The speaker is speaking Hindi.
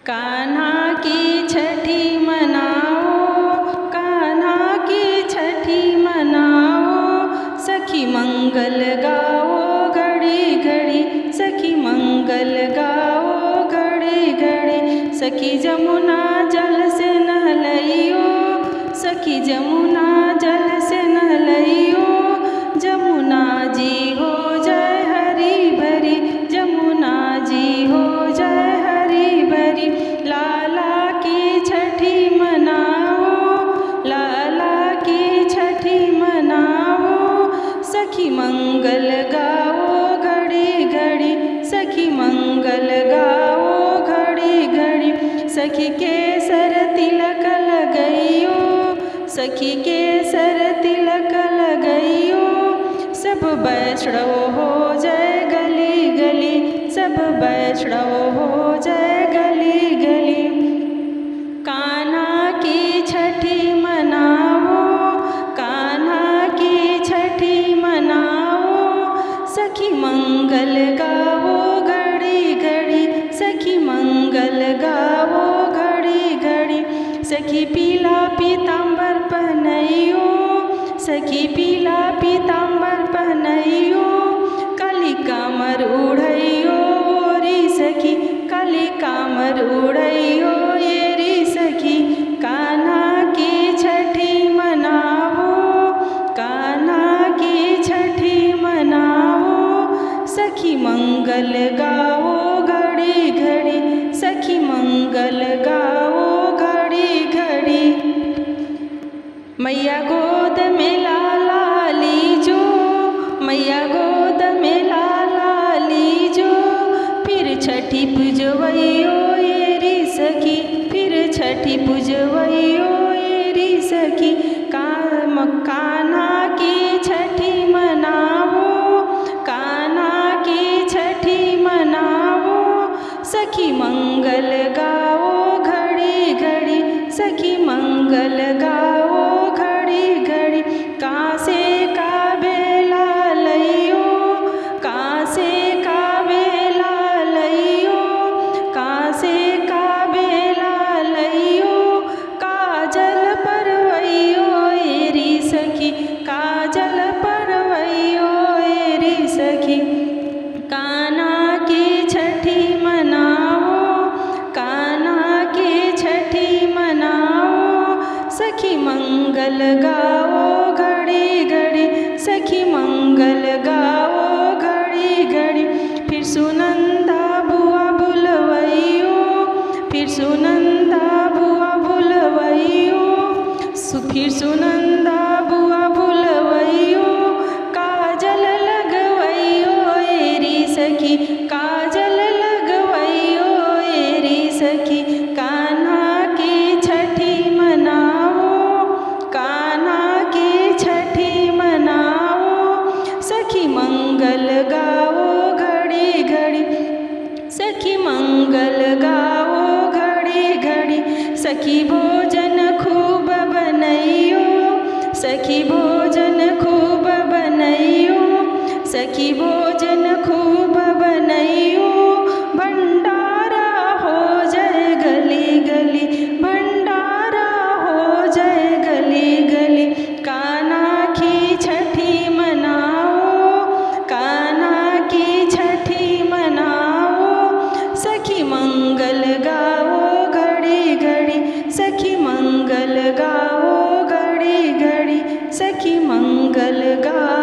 कान्हा की छठी मनाओ, कान्हा की छठी मनाओ, सखी मंगल गाओ घड़ी घड़ी, सखी मंगल गाओ घड़ी घड़ी। सखी जमुना जल से नहलइयो, सखी जमुना जल से नहलइयो, जमुना जी हो जय हरी भरी, जमुना जी हो जय हरी भरी। लाला की छठी मनाओ, लाला की छठी मनाओ, सखी मंगल गाओ घड़ी घड़ी, सखी मंगल गाओ घड़ी घड़ी। सखी केसर तिलक लगइयो, सखी केसर तिलक लगइयो, सब वैष्णव हो जय गली गली, सब वैष्णव हो जय गली गली। कान्हा की छठी मनाओ, कान्हा की छठी मनाओ, सखी मंगल गाओ घड़ी घड़ी, सखी मंगल गाओ घड़ी घड़ी। सखी पीला पीताम्बर पहनइयो, सखी पीला पीताम्बर पहनइयो, काली कामर उड़इयो री सखी, काली कामर उड़इयो ये री सखी। कान्हा की छठी मनाओ, कान्हा की छठी मनाओ, सखी मंगल गाओ घड़ी घड़ी, सखी मंगल गाओ घड़ी घड़ी। मैया गोद में लाला लीजो, मैया गोद में लाला लीजो, फिर छठी पूजवइयो ये री सखी, फिर छठी पूजवइयो ये री सखी। कान्हा की छठी मनाओ, कान्हा की छठी मनाओ, सखी मंगल गाओ घड़ी घड़ी, सखी मंगल गाओ घड़ी घड़ी। कासे का बेला लइयो, कासे का बेला लइयो, कासे का बेला लइयो, काजल परवइयो ये री सखी, काजल परवइयो ये री सखी। कान्हा की छठी मनाओ, कान्हा की छठी मनाओ, सखी मंगल गाओ घड़ी घड़ी, सखी मंगल गाओ घड़ी घड़ी। फिर सुनंदा बुआ बुलवइयो, फिर सुनंदा बुआ बुलवइयो, फिर सुनंदा बुआ बुलवइयो, काजल लगवइयो ये री सखी, काजल लगवइयो ये री सखी। कान्हा की छठी मनाओ, कान्हा की छठी मनाओ, सखी मंगल गाओ घड़ी घड़ी, सखी मंगल गाओ घड़ी घड़ी। सखी भोजन खूब बनइयो, सखी भोजन खूब बनइयो, सखी भोजन खूब बनइयो, भंडारा हो जय गली गली, भंडारा हो जय गली गली। कान्हा की छठी मनाओ, कान्हा की छठी मनाओ, सखी मंगल गाओ घड़ी घड़ी, सखी मंगल गाओ घड़ी घड़ी, सखी मंगल गाओ।